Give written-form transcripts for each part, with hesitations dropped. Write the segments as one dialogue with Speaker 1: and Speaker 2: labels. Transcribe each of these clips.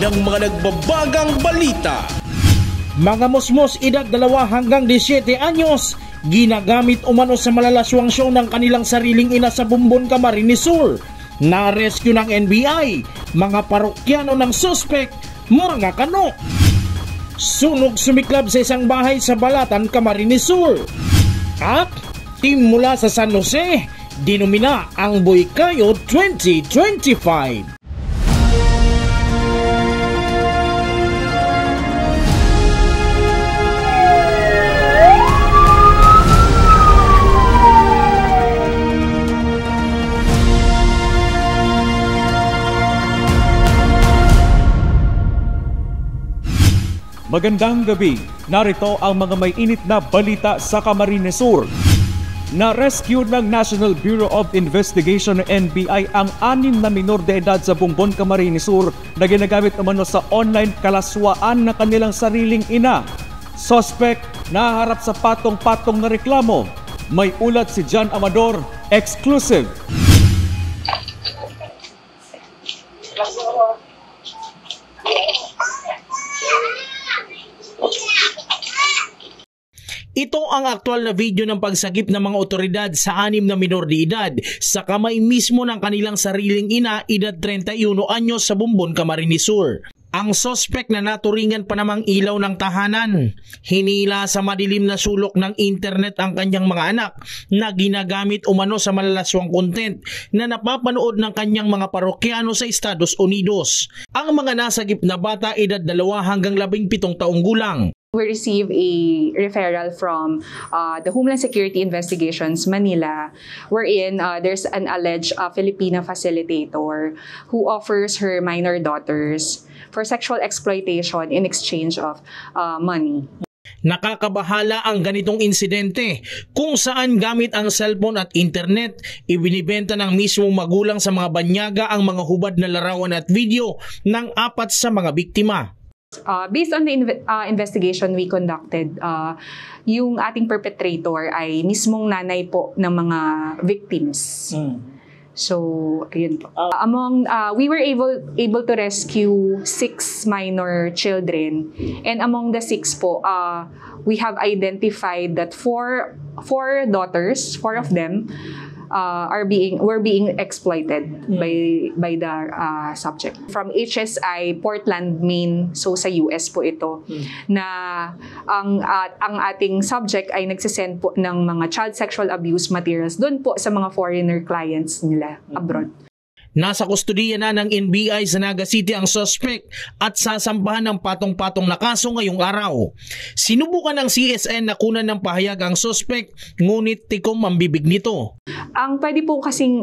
Speaker 1: ng mga nagbabagang balita.
Speaker 2: Mga musmos edad 2 hanggang 17 anyos, ginagamit umano sa malalaswang show ng kanilang sariling ina sa Bumbon, Camarines Sur. Na-rescue ng NBI, mga parokyano ng suspect, mga kano. Sunog sumiklab sa isang bahay sa Balatan, Camarines Sur. At team mula sa San Jose, dinumina ang Boykayo 2025.
Speaker 3: Magandang gabi, narito ang mga may init na balita sa Camarines Sur. Na-rescue ng National Bureau of Investigation NBI ang 6 na minor de edad sa Bumbon, Camarines Sur na ginagamit umano sa online kalaswaan ng kanilang sariling ina. Suspect naharap sa patong-patong na reklamo. May ulat si John Amador, exclusive.
Speaker 2: Ito ang aktual na video ng pagsagip ng mga otoridad sa 6 na minor de edad sa kamay mismo ng kanilang sariling ina, edad 31 anyos sa Bumbon, Camarines Sur. Ang sospek na naturingan pa namang ilaw ng tahanan, hinila sa madilim na sulok ng internet ang kanyang mga anak na ginagamit umano sa malalaswang content na napapanood ng kanyang mga parokyano sa Estados Unidos. Ang mga nasagip na bata edad 2 hanggang 17 taong gulang.
Speaker 4: We received a referral from the Homeland Security Investigations Manila, wherein there's an alleged Filipina facilitator who offers her minor daughters for sexual exploitation in exchange of money.
Speaker 2: Nakakabahala ang ganitong insidente kung saan gamit ang cellphone at internet, ibinibenta ng mismong magulang sa mga banyaga ang mga hubad na larawan at video ng 4 sa mga biktima.
Speaker 4: Based on the investigation we conducted, yung ating perpetrator ay mismong nanay po ng mga victims. So, ayun po. We were able to rescue 6 minor children, and among the 6 po, we have identified that 4 daughters, 4 of them, were being exploited by the subject. From HSI Portland, Maine, so sa US po ito, na ang ating subject ay nagsisend po ng mga child sexual abuse materials doon po sa mga foreigner clients nila abroad.
Speaker 2: Nasa kustudiya na ng NBI sa Naga City ang suspect at sasampahan ng patong-patong na kaso ngayong araw. Sinubukan ng CSN na kunan ng pahayag ang suspect, ngunit tikom ang bibig nito.
Speaker 4: Ang pwede po kasing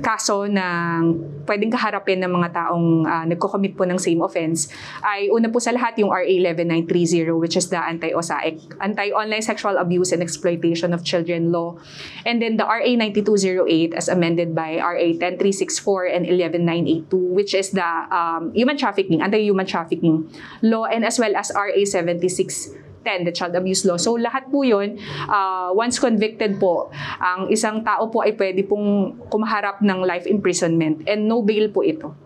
Speaker 4: kaso na pwedeng kaharapin ng mga taong nagko-commit po ng same offense ay una po sa lahat yung RA 11930, which is the anti-OSAEC, Anti-Online Sexual Abuse and Exploitation of Children Law, and then the RA 9208 as amended by RA 10364 and 11982, which is the anti-human trafficking law, and as well as RA 7610, the child abuse law. So lahat po yun, once convicted po, ang isang tao po ay pwede pong kumaharap ng life imprisonment, and no bail po ito.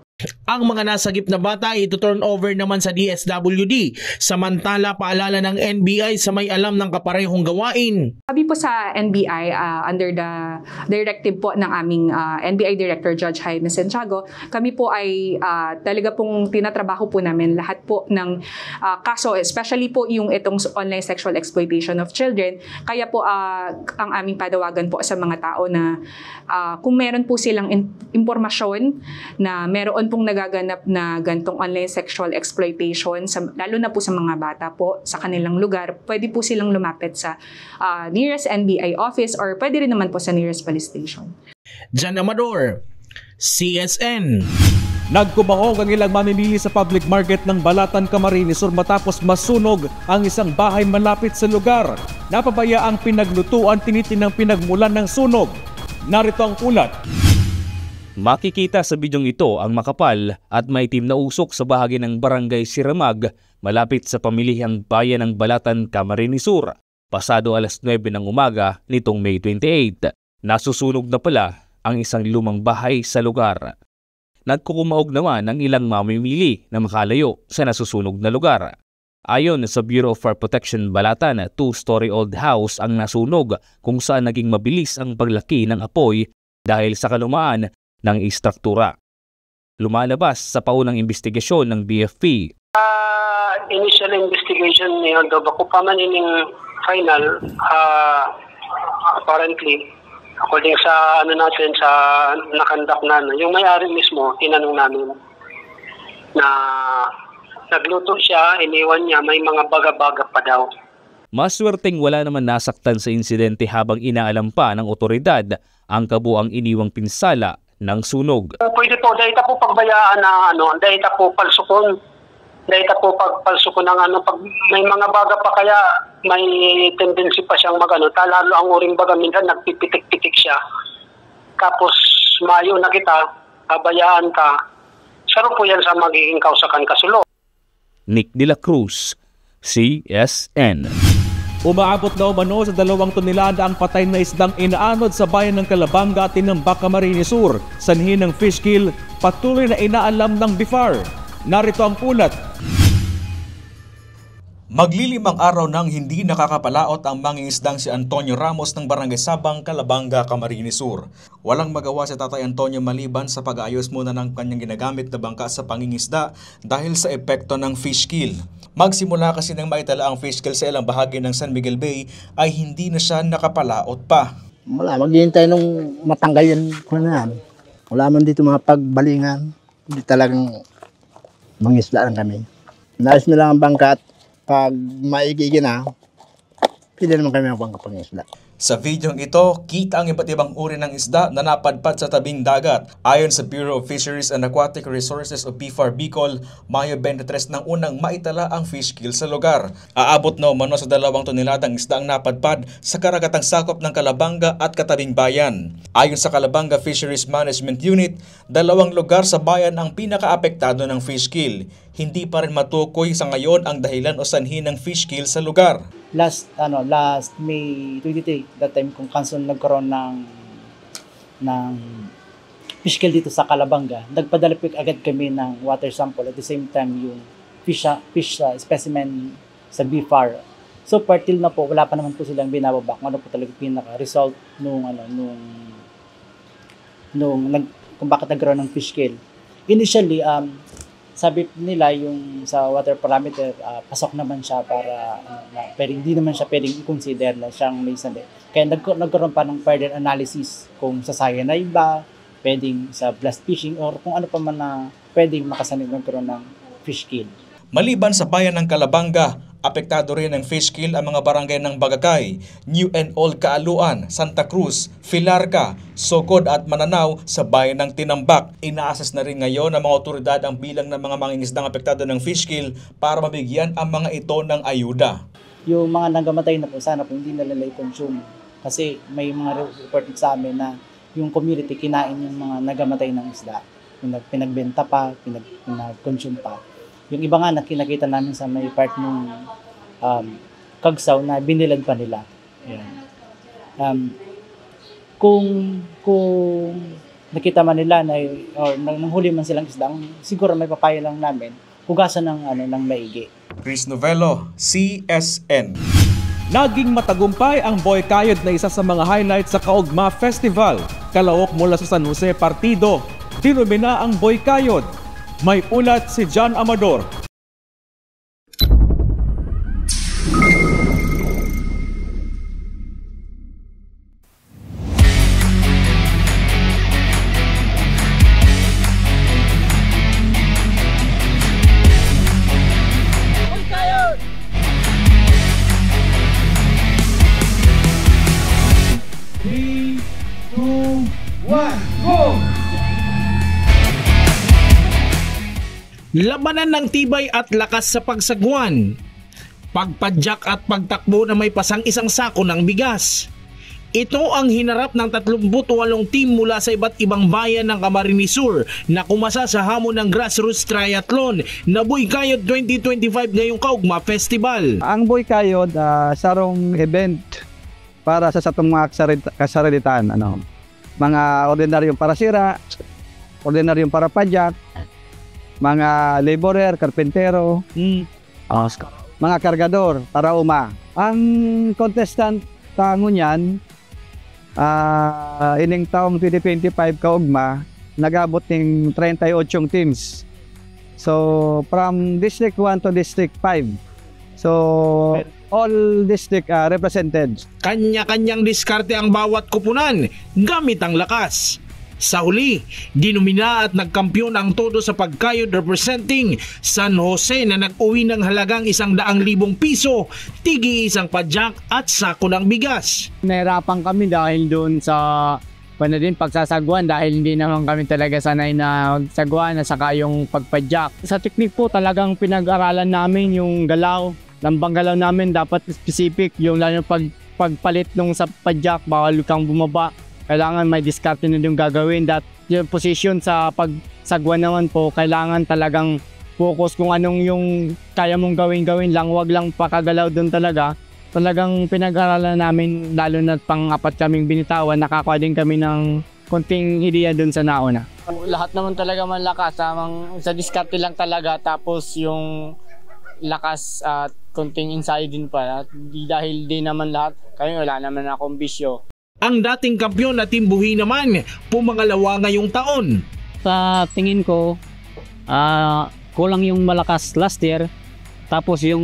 Speaker 2: Ang mga nasagip na bata ay ito-turn over naman sa DSWD. Samantala, paalala ng NBI sa may alam ng kaparehong gawain.
Speaker 4: Sabi po sa NBI, under the directive po ng aming NBI Director Judge Jaime Santiago, kami po ay talaga pong tinatrabaho po namin lahat po ng kaso, especially po yung itong online sexual exploitation of children. Kaya po ang aming padawagan po sa mga tao na kung meron po silang impormasyon na meron pong nagaganap na gantong online sexual exploitation, lalo na po sa mga bata po sa kanilang lugar, pwede po silang lumapit sa nearest NBI office or pwede rin naman po sa nearest police station.
Speaker 2: John Amador, CSN.
Speaker 3: Nagkumahog ang ilang mamimili sa public market ng Balatan, Camarines Sur matapos masunog ang isang bahay malapit sa lugar. Napabaya ang pinaglutuan, tinitinang pinagmulan ng sunog. Narito ang ulat.
Speaker 5: Makikita sa bidyong ito ang makapal at maitim na usok sa bahagi ng Barangay Siramag malapit sa pamilihang bayan ng Balatan, Camarines Sur. Pasado alas 9 ng umaga nitong May 28, nasusunog na pala ang isang lumang bahay sa lugar. nagkukumaog naman ang ilang mamimili na makalayo sa nasusunog na lugar. Ayon sa Bureau of Fire Protection Balatan, 2-story old house ang nasunog kung saan naging mabilis ang paglaki ng apoy dahil sa kalumaan ng istruktura. Lumalabas sa paunang investigasyon ng BFP.
Speaker 6: Initial investigation ni although bako pa man ining final, apparently according sa natin sa nakandak na yung may-ari mismo tinanong namin na nagluto siya, iniwan niya, may mga baga-baga pa daw.
Speaker 5: Maswerteng wala naman nasaktan sa insidente habang inaalam pa ng otoridad ang kabuang iniwang pinsala ng sunog.
Speaker 6: Pwede po, dahil po pagbayaan na dahil po palsukon. Dahil po pagpalsukon ng pag may mga baga pa kaya may tendency pa siyang lalo ang uring baga minsan nagpipitik-pitik siya. Tapos mayo na kita, pabayaan ka. Saro po yan sa magiging kausakan kasulo.
Speaker 5: Nick De La Cruz, CSN.
Speaker 3: Umaabot na umano sa 2 tonelada ang patay na isdang inaanod sa bayan ng Calabanga at Tinambak, Camarines Sur. Sanhi ng fish kill, patuloy na inaalam ng BIFAR. Narito ang ulat. Maglilimang araw nang hindi nakakapalaot ang mangingisdang si Antonio Ramos ng Barangay Sabang, Calabanga, Camarines Sur. Walang magawa si Tatay Antonio maliban sa pag-aayos muna ng kanyang ginagamit na bangka sa pangingisda dahil sa epekto ng fish kill. Magsimula kasi nang maitala ang fish kill sa ilang bahagi ng San Miguel Bay ay hindi na siya nakapalaot pa.
Speaker 7: Wala, maghihintay nung matanggal yan ko na yan. Wala man dito mga pagbalingan. Hindi talagang mangisda lang kami. Naayos mo lang ang bangka at pag maigigi na, pili naman kami ang pangisda.
Speaker 3: Sa videong ito, kita ang iba't ibang uri ng isda na napadpad sa tabing dagat. Ayon sa Bureau of Fisheries and Aquatic Resources o BIFAR Bicol, Mayo 23 nang unang maitala ang fish kill sa lugar. Aabot na umano sa 2 toneladang isda ang napadpad sa karagatang sakop ng Calabanga at katabing bayan. Ayon sa Calabanga Fisheries Management Unit, 2 lugar sa bayan ang pinakaapektado ng fish kill. Hindi pa rin matukoy sa ngayon ang dahilan o sanhi ng fish kill sa lugar.
Speaker 7: Last May 23, that time kung kanson nagkaroon ng fish kill dito sa Calabanga, nagpadala agad kami ng water sample at the same time yung fish specimen sa BIFAR. So till na po wala pa naman po silang binababa kung ano po talaga pinaka-result kung bakit nagkaroon ng fish kill. Initially, sabi nila yung sa water parameter, pasok naman siya para pero hindi naman siya pwedeng i-consider na siyang may sabi. Kaya nagkaroon pa ng further analysis kung sa cyanide ba, pwedeng sa blast fishing or kung ano pa man na pwedeng makasanib nagkaroon ng fish kill.
Speaker 3: Maliban sa bayan ng Calabanga, apektado rin ng fish kill ang mga barangay ng Bagakay, New and Old Kaaluan, Santa Cruz, Filarca, Socod at Mananaw sa bayan ng Tinambak. Ina-assess na rin ngayon ng mga otoridad ang bilang ng mga mangingisdang apektado ng fish kill para mabigyan ang mga ito ng ayuda.
Speaker 7: Yung mga nagamatay na po, sana po hindi na nila i-consume. Kasi may mga report sa amin na yung community kinain yung mga nagamatay ng isda. Pinagbenta pa, pinag-consume pa. Yung iba nga nakita namin sa may part ng kagsaw na binilad pa nila. Ayan. Kung nakita man nila na or nanghuli man silang isda, siguro may papaya lang namin hugasan ng maigi.
Speaker 3: Chris Novello, CSN. Naging matagumpay ang Boy Kayod na isa sa mga highlights sa Kaugma Festival. Kalaok mula sa San Jose Partido, dinumina ang Boy Kayod. May ulat si John Amador.
Speaker 2: Labanan ng tibay at lakas sa pagsagwan. Pagpadyak at pagtakbo na may pasang isang sako ng bigas. Ito ang hinarap ng 38 team mula sa iba't ibang bayan ng Camarines Sur na kumasa sa hamon ng Grassroots Triathlon na Boy Kayod 2025 ngayong Kaugma Festival.
Speaker 8: Ang Boy Kayod, sarong event para sa satong mga kasarilitan, mga ordinaryong parasira, ordinaryong para padyak, mga laborer, karpentero, mga kargador, para uma. Ang contestant tango niyan, ining taong 2025 kaugma, nag-abot ng 38 teams. So, from District 1 to District 5. So, all district represented.
Speaker 2: Kanya-kanyang diskarte ang bawat kupunan gamit ang lakas. Sa huli, dinumina at nagkampiyon ang todo sa pagkayod representing San Jose na nag-uwi ng halagang 100,000 piso, tigi-isang padyak at sako ng bigas.
Speaker 9: Nahirapan kami dahil doon sa pagsasagwan dahil hindi naman kami talaga sanay na sagwan at saka yung pagpadyak. Sa technique po talagang pinag-aralan namin yung galaw. Lambang galaw namin dapat specific yung lalo pagpalit nung sa padyak, bawal kang bumaba. Kailangan may diskarte na yung gagawin. Yung position sa pagsagwan naman po, kailangan talagang focus kung anong yung kaya mong gawin lang. Huwag lang pakagalaw doon talaga. Talagang pinag-aralan namin, lalo na pang-apat kaming binitawan, nakakuha din kami ng konting ideya doon sa nauna. Lahat naman talaga malakas, sa diskarte lang talaga, tapos yung lakas at konting insight din pa. Dahil di naman lahat, kaya wala naman akong bisyo.
Speaker 2: Ang dating kampiyon na Team Buhi naman, pumangalawa ngayong taon.
Speaker 10: Sa tingin ko, kulang yung malakas last year. Tapos yung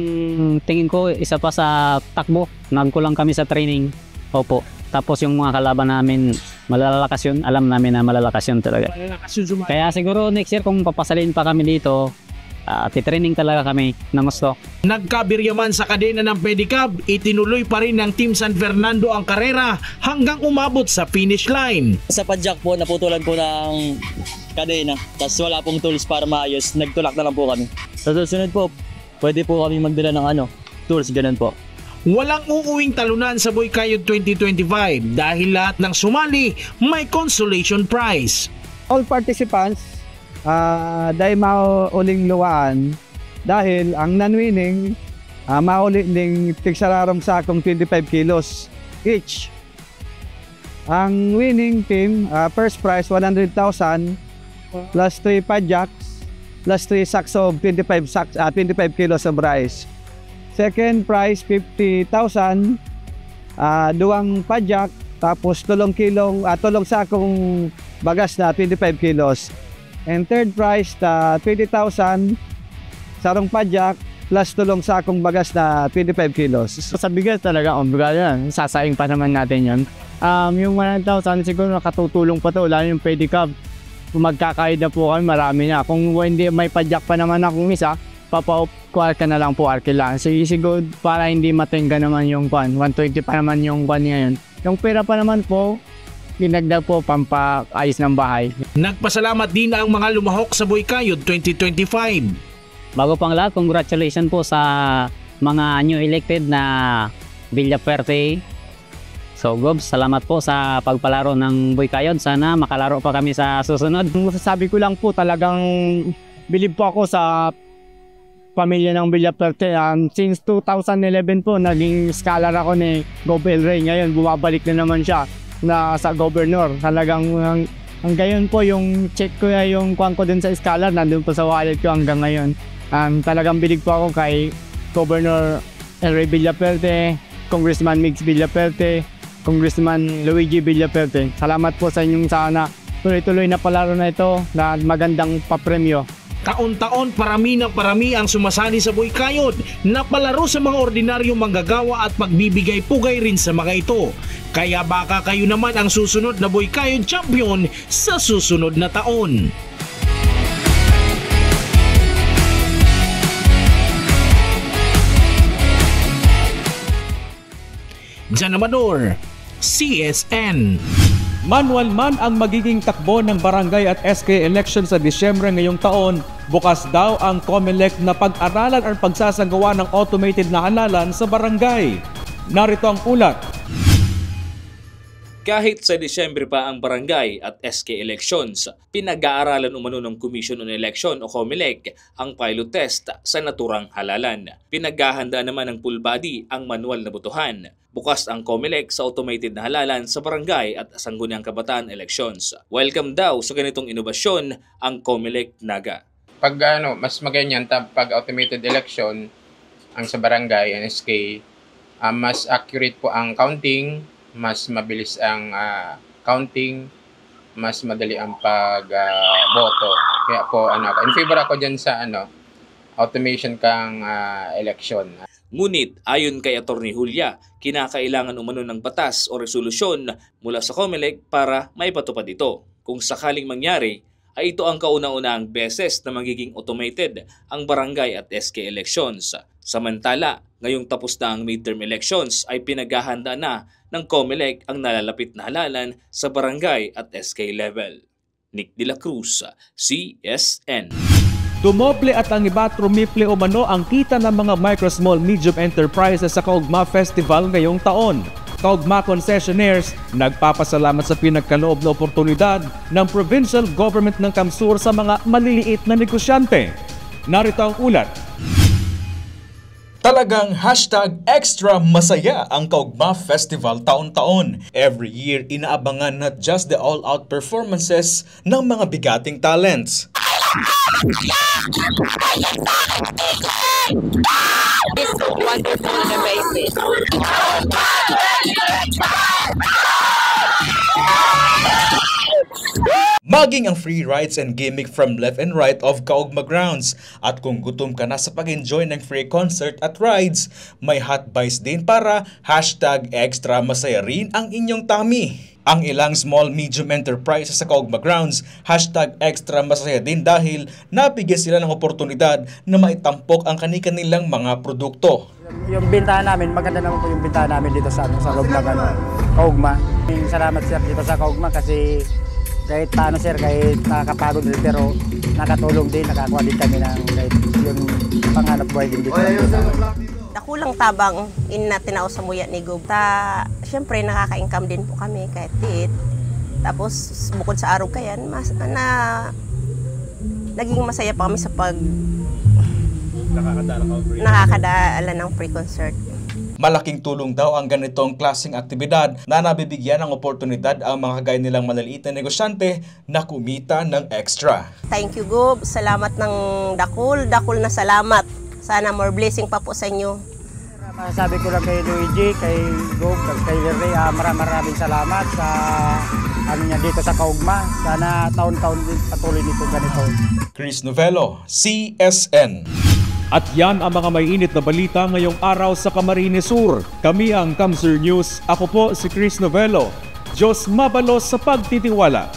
Speaker 10: tingin ko, isa pa sa takbo, nagkulang kami sa training. Opo. Tapos yung mga kalaban namin, malalakas yun. Alam namin na malalakas yun talaga. Kaya siguro next year kung papasalin pa kami dito, titraining talaga kami ng gusto.
Speaker 2: Nagkabiryaman sa kadena ng pedicab, itinuloy pa rin ng Team San Fernando ang karera hanggang umabot sa finish line.
Speaker 11: Sa padyak po, naputulan po ng kadena, tapos wala pong tools para maayos, nagtulak na lang po kami. Sa susunod po, pwede po kami magdala ng tools, ganun po.
Speaker 2: Walang uuwing talunan sa Boycayod 2025 dahil lahat ng sumali may consolation prize.
Speaker 8: All participants dahil mauling luwaan dahil ang non-winning mauli ng tigsararong sakong 25 kilos each. Ang winning team, first prize 100,000 plus 3 padjaks plus 3 sacks of 25 kilos of rice. Second prize 50,000, duwang padjak tapos tulong sakong bagas na 25 kilos. And third prize, 20,000, sarong padyak, plus tulong sakong bagas na 25 kilos.
Speaker 9: Sa bigas talaga, yan, sasaing pa naman natin yun. Yung 100,000 siguro nakatutulong pa to, lalo yung pedicab. Kung magkakaid na po kami, marami na. Kung hindi may padyak pa naman akong isa, papaukuha ka na lang po, arke lang. Siguro para hindi matingga naman yung kwan, 120 pa naman yung kwan ngayon. Yung pera pa naman po, dinagdag po pampaayos ng bahay.
Speaker 2: Nagpasalamat din ang mga lumahok sa Boycayod 2025.
Speaker 10: Bago pang lahat, congratulations po sa mga new elected na Villaperte. So Gobs, salamat po sa pagpalaro ng Boycayod. Sana makalaro pa kami sa susunod.
Speaker 9: Masasabi ko lang po, talagang bilib po ako sa pamilya ng Villaperte. Since 2011 po, naging scholar ako ni Gob El Rey. Ngayon, bumabalik na naman siya na sa governor. Talagang ang gayon po yung check ko yung kuwan ko dun sa scholar, nandun po sa wallet ko hanggang ngayon. Talagang bilig po ako kay Governor El Rey Villaperte, Congressman Migs Villaperte, Congressman Luigi Villaperte. Salamat po sa inyong sana tuloy-tuloy na palaro na ito na magandang papremyo.
Speaker 2: Taon-taon parami ng parami ang sumasali sa Boycayod na palaro sa mga ordinaryong manggagawa at magbibigay pugay rin sa mga ito. Kaya baka kayo naman ang susunod na Boycayod champion sa susunod na taon. Jan Amador, CSN.
Speaker 3: Manual man ang magiging takbo ng barangay at SK election sa Disyembre ngayong taon, bukas daw ang COMELEC na pag-aralan ang pagsasagawa ng automated na halalan sa barangay. Narito ang ulat.
Speaker 5: Kahit sa Disyembre pa ang barangay at SK elections, pinag-aaralan umano ng Commission on Election o COMELEC ang pilot test sa naturang halalan. Pinaghahanda naman ng full body ang manual na botohan. Bukas ang COMELEC sa automated na halalan sa barangay at Sangguniang Kabataan elections. Welcome daw sa ganitong inobasyon ang COMELEC Naga.
Speaker 12: Pag mas maganyan, pag automated election, ang sa barangay, NSK, mas accurate po ang counting, mas mabilis ang counting, mas madali ang pag-boto. Kaya po, in favor ako dyan sa automation kang election.
Speaker 5: Ngunit ayon kay Atty. Julia, kinakailangan umano ng batas o resolusyon mula sa COMELEC para maipatupad ito. Kung sakaling mangyari, ay ito ang kauna-unahang beses na magiging automated ang barangay at SK elections. Samantala, ngayong tapos na ang midterm elections ay pinaghahanda na ng COMELEC ang nalalapit na halalan sa barangay at SK level. Nick De La Cruz, CSN.
Speaker 3: Dumoble at ang iba trumiple umano ang kita ng mga micro, small, medium enterprises sa Kaugma Festival ngayong taon. Kaugma concessionaires nagpapasalamat sa pinagkaloob na oportunidad ng provincial government ng Kamsur sa mga maliliit na negosyante. Narito ang ulat.
Speaker 13: Talagang #extra masaya ang Kaugma Festival taon-taon. Every year, inaabangan not just the all-out performances ng mga bigating talents.
Speaker 14: This wonderful devices.
Speaker 13: Maging ang free rides and gimmick from left and right of Kaugma grounds. At kung gutom ka na sa pag-enjoy ng free concert at rides, may hot buys din para #extra masaya rin ang inyong tummy. Ang ilang small medium enterprises sa Kaugma grounds, #extra masaya din dahil nabigyan sila ng oportunidad na maitampok ang kanilang mga produkto.
Speaker 15: Yung bintahan namin, maganda naman po yung bintahan namin dito sa loob ng Kaugma. Salamat sir dito sa Kaugma kasi kahit paano sir, kahit nakakapagod rin pero nakatulong din, nakakuha din kami ng kahit yung panghanap buhay din dito.
Speaker 14: Dakulang tabang tinaw sa muya ni Gob. Siyempre nakaka-income din po kami kahit tiit. Tapos bukod sa araw kayan, naging masaya pa kami sa nakakadala ng free concert.
Speaker 13: Malaking tulong daw ang ganitong klaseng aktibidad na nabibigyan ng oportunidad ang mga kagaya nilang malaliit na negosyante na kumita ng extra.
Speaker 14: Thank you, Gob. Salamat ng dakul na salamat. Sana more blessing pa po sa inyo.
Speaker 15: Sabi ko lang kay Luigi, kay Gob, kay Leray, maraming salamat sa niya dito sa Kaugma. Sana taon-taon din patuloy nito ganito.
Speaker 13: Chris Novello, CSN.
Speaker 3: At yan ang mga may init na balita ngayong araw sa Camarines Sur. Kami ang Kamsur News. Ako po si Chris Novello. Diyos mabalos sa pagtitiwala.